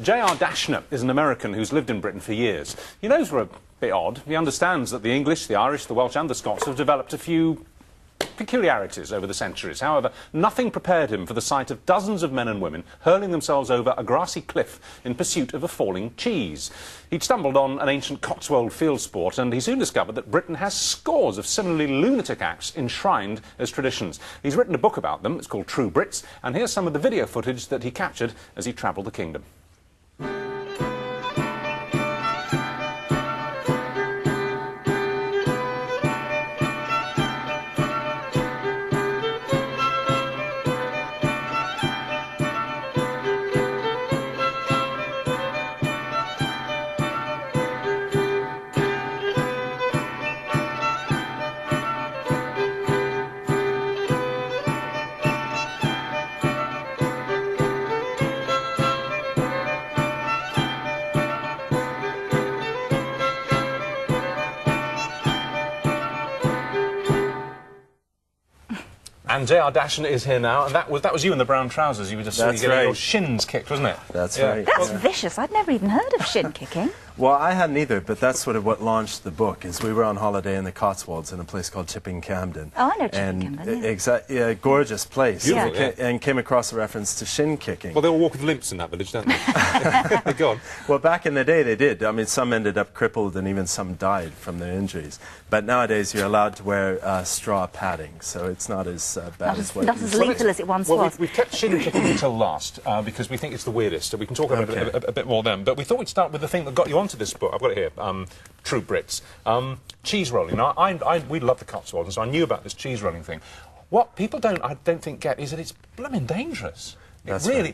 J.R. Daeschner is an American who's lived in Britain for years. He knows we're a bit odd. He understands that the English, the Irish, the Welsh and the Scots have developed a few peculiarities over the centuries. However, nothing prepared him for the sight of dozens of men and women hurling themselves over a grassy cliff in pursuit of a falling cheese. He'd stumbled on an ancient Cotswold field sport, and he soon discovered that Britain has scores of similarly lunatic acts enshrined as traditions. He's written a book about them. It's called True Brits, and here's some of the video footage that he captured as he travelled the kingdom. And J.R. Daeschner is here now, and that was you in the brown trousers. You were just getting your shins kicked, wasn't it? That's right. That's vicious. I'd never even heard of shin kicking. Well, I hadn't either, but that's sort of what launched the book. Is we were on holiday in the Cotswolds in a place called Chipping Campden. Oh, I know Chipping Campden. Yeah, gorgeous place. Beautiful, yeah. And came across a reference to shin kicking. Well, they all walk with limps in that village, don't they? Go on. Well, back in the day they did. I mean, some ended up crippled and even some died from their injuries. But nowadays you're allowed to wear straw padding, so it's not as bad as what not as lethal as it once was. We've kept shin kicking until last because we think it's the weirdest. So we can talk about it a bit more then. But we thought we'd start with the thing that got you onto this book. I've got it here. True Brits. Cheese rolling. Now, we love the Cotswolds, and so I knew about this cheese rolling thing. What people I don't think get is that it's blooming dangerous.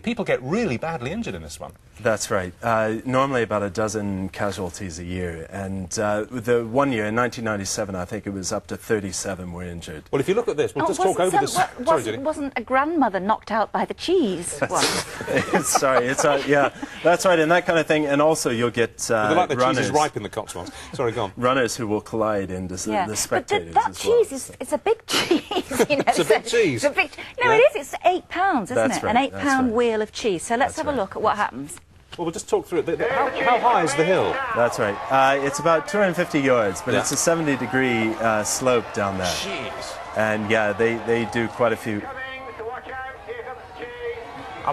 People get really badly injured in this one. That's right. Normally about a dozen casualties a year, and the one year in 1997, I think it was up to 37 were injured. Well, if you look at this, we'll just talk over this. Sorry, Judy. Wasn't a grandmother knocked out by the cheese once? Sorry, yeah, that's right, and that kind of thing. And also, you'll get like the runners. Cheese is ripe in the Cotswolds. Sorry, go on. Runners who will collide into the spectators. But that cheese it's a big cheese. You know, it's a big cheese. It is. It's £8, isn't That's it? Right. An £8 wheel of cheese. So let's have a look at what happens. Well, we'll just talk through it. How high is the hill? That's right. It's about 250 yards, but it's a 70-degree slope down there. Jeez. And yeah, they do quite a few. You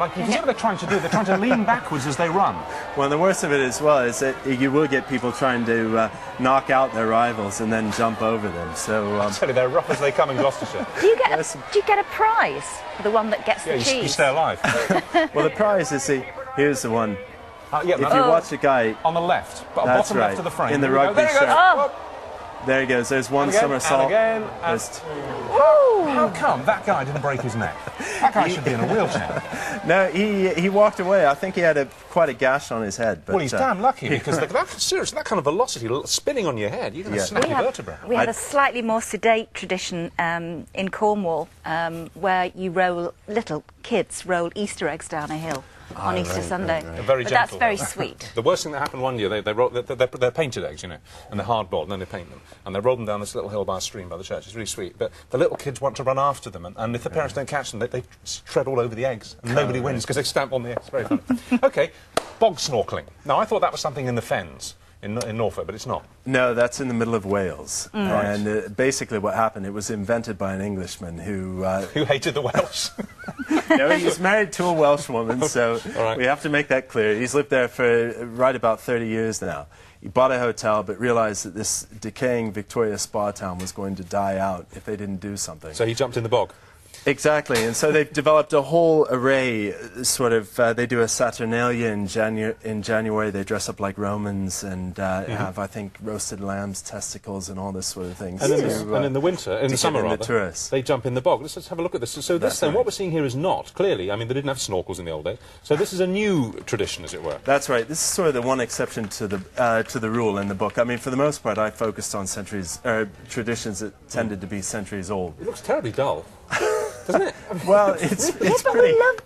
can see what they're trying to do. They're trying to lean backwards as they run. Well, the worst of it as well is that you will get people trying to knock out their rivals and then jump over them. So I tell you, they're rough as they come in Gloucestershire. Do you get a prize for the one that gets the cheese? You stay alive. Well, the prize is here's the one. If you watch a guy on the left, bottom left of the frame, in the rugby shirt. There he goes. There's one somersault. And again. How come that guy didn't break his neck? That guy should be in a wheelchair. No, he walked away. I think he had quite a gash on his head. But, well, he's damn lucky because seriously, that kind of velocity spinning on your head, you're going to snap your vertebra. We have a slightly more sedate tradition in Cornwall where little kids roll Easter eggs down a hill. On Easter Sunday. Very gentle, that's very sweet. The worst thing that happened one year, they're painted eggs, you know, and they're hard-boiled, and then they paint them. And they roll them down this little hill by a stream by the church. It's really sweet. But the little kids want to run after them, and if the parents don't catch them, they tread all over the eggs, and nobody wins because they stamp on the eggs. Very funny. OK, bog snorkelling. Now, I thought that was something in the Fens. In Norfolk, but it's not. No, that's in the middle of Wales. And basically what happened, it was invented by an Englishman who hated the Welsh. No, he's married to a Welsh woman, so we have to make that clear. He's lived there for right about 30 years now. He bought a hotel, but realized that this decaying Victoria spa town was going to die out if they didn't do something. So he jumped in the bog. Exactly, and so they've developed a whole array, they do a Saturnalia in January, they dress up like Romans and have, I think, roasted lamb's testicles and all this sort of thing. And in the winter, in the summer rather, tourists. They jump in the bog. Let's have a look at this. So this thing, what we're seeing here is not, clearly, I mean, they didn't have snorkels in the old days, so this is a new tradition, as it were. That's right, this is sort of the one exception to the rule in the book. I mean, for the most part, I focused on traditions that tended to be centuries old. It looks terribly dull. Doesn't it? Well, it's pretty...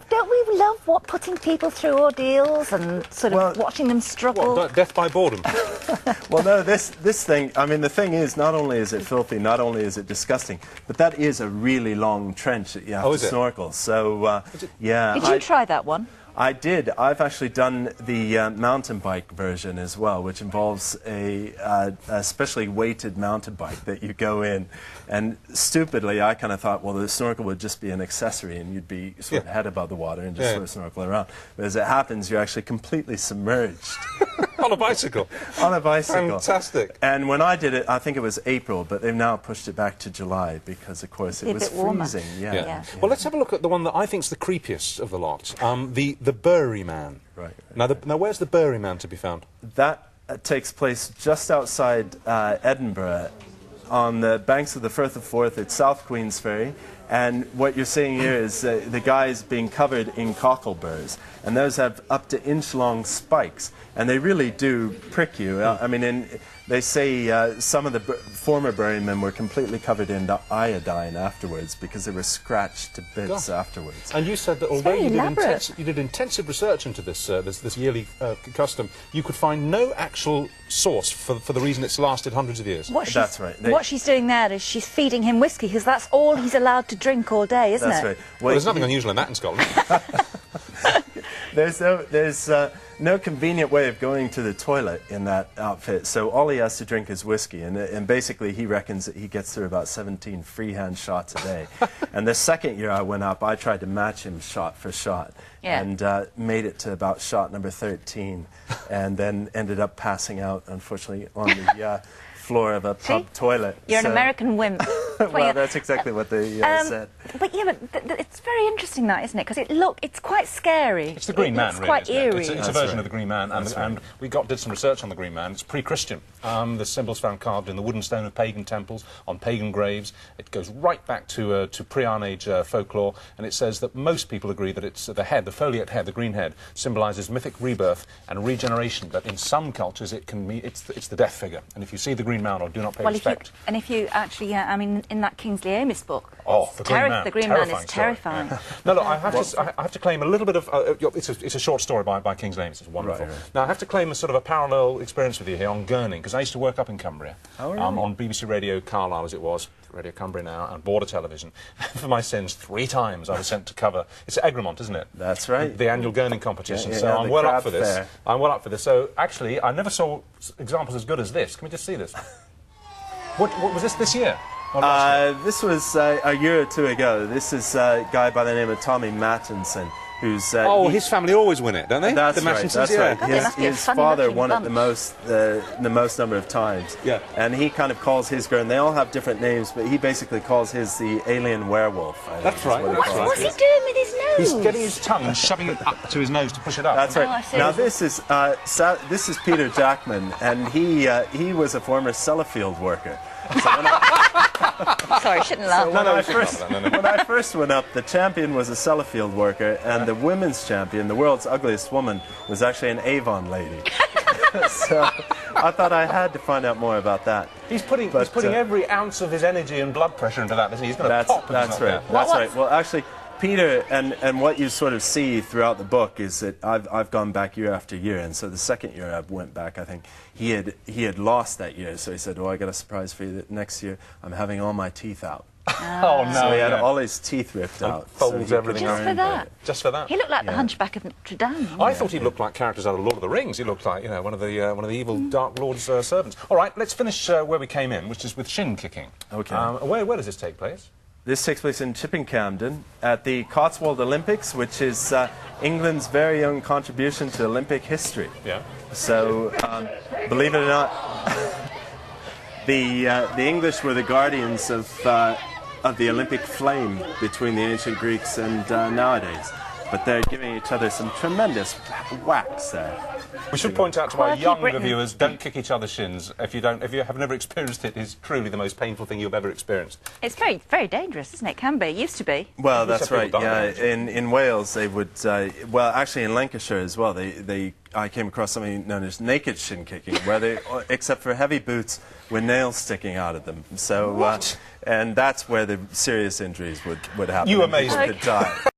Don't we love putting people through ordeals and sort of watching them struggle? What, death by boredom? Well, no, this thing, I mean, the thing is, not only is it filthy, not only is it disgusting, but that is a really long trench that you have to snorkel. So, yeah. Did you try that one? I did. I've actually done the mountain bike version as well, which involves a specially weighted mountain bike that you go in. And stupidly, I kind of thought, well, the snorkel would just be an accessory and you'd be sort of head above the water and just sort of snorkel around. But as it happens, you're actually completely submerged. On a bicycle? On a bicycle. Fantastic. And when I did it, I think it was April, but they've now pushed it back to July because, of course, it was freezing. Yeah. Well, let's have a look at the one that I think's the creepiest of the lot, the Burry Man. Right. Now, where's the Burry Man to be found? That takes place just outside Edinburgh, on the banks of the Firth of Forth. It's South Queensferry. And what you're seeing here is the guys being covered in cockleburs. And those have up to inch-long spikes. And they really do prick you. I mean, they say some of the former Burry men were completely covered in iodine afterwards because they were scratched to bits afterwards. And you said that although you did intensive research into this this yearly custom, you could find no actual source for the reason it's lasted hundreds of years. That's right. What she's doing there is she's feeding him whiskey because that's all he's allowed to drink all day, isn't it? That's right. Well, there's nothing unusual in that in Scotland. There's no convenient way of going to the toilet in that outfit, so all he has to drink is whiskey, and basically he reckons that he gets through about 17 freehand shots a day. And the second year I went up, I tried to match him shot for shot, and made it to about shot number 13, and then ended up passing out, unfortunately, on the floor of a pub toilet. You're an American wimp. Well, that's exactly what they said. But yeah, but it's very interesting, that, isn't it? Because it's quite scary. It's the Green Man, really. Quite eerie. It's a version of the Green Man, and we did some research on the Green Man. It's pre-Christian. The symbols found carved in the wooden stone of pagan temples, on pagan graves. It goes right back to pre-Iron Age folklore, and it says that most people agree that it's the head, the foliate head, the green head, symbolises mythic rebirth and regeneration. But in some cultures, it can mean it's the death figure. And if you see the Green Man, or do not pay respect. If you actually, I mean, in that Kingsley Amis book, the Green Man is terrifying. Yeah. No, look, I have to claim a little bit of. It's a short story by Kingsley Amis. It's wonderful. Right. Now I have to claim a sort of a parallel experience with you here on Gurning, because I used to work up in Cumbria, on BBC Radio Carlisle, as it was, Radio Cumbria now, and Border Television. For my sins, 3 times I was sent to cover. It's at Egremont, isn't it? That's right. The annual Gurning competition. So I'm well up for this. Fair. I'm well up for this. So actually, I never saw examples as good as this. Can we just see this? What was this year? This was a year or 2 ago. This is a guy by the name of Tommy Mattinson, who's... his family always win it, don't they? That's right, that's right. His father won it the most number of times. Yeah. And he kind of calls his girl, and they all have different names, but he basically calls his the alien werewolf. That's right. What's he doing with his nose? He's getting his tongue and shoving it up to his nose to push it up. That's right. Now this is Peter Jackman, and he was a former Sellafield worker. So Sorry, shouldn't laugh. So when I first went up, the champion was a Sellafield worker, and the women's champion, the world's ugliest woman, was actually an Avon lady. So I thought I had to find out more about that. He's putting every ounce of his energy and blood pressure into that, isn't he? He's going to pop. That's right. That's right. Well, actually, Peter, and what you sort of see throughout the book is that I've gone back year after year, and so the second year I went back, I think he had lost that year, so he said, "Oh, I got a surprise for you. That next year I'm having all my teeth out." Oh no! So he had all his teeth ripped out. Folds everything just for that. Just for that. He looked like the Hunchback of Notre Dame. I thought he looked like characters out of Lord of the Rings. He looked like one of the evil Dark Lord's servants. All right, let's finish where we came in, which is with shin kicking. Okay. Where does this take place? This takes place in Chipping Campden at the Cotswold Olympics, which is England's very own contribution to Olympic history. Yeah. So, believe it or not, the English were the guardians of the Olympic flame between the ancient Greeks and nowadays. But they're giving each other some tremendous whacks there. We should point out to our younger viewers, don't kick each other's shins. If you have never experienced it, it's truly the most painful thing you've ever experienced. It's very, very dangerous, isn't it? It can be. It used to be. Well, that's right. Yeah, in Wales they would. Well, actually in Lancashire as well. I came across something known as naked shin kicking, where they, except for heavy boots, with nails sticking out of them. So, and that's where the serious injuries would happen. You amaze me. Could die.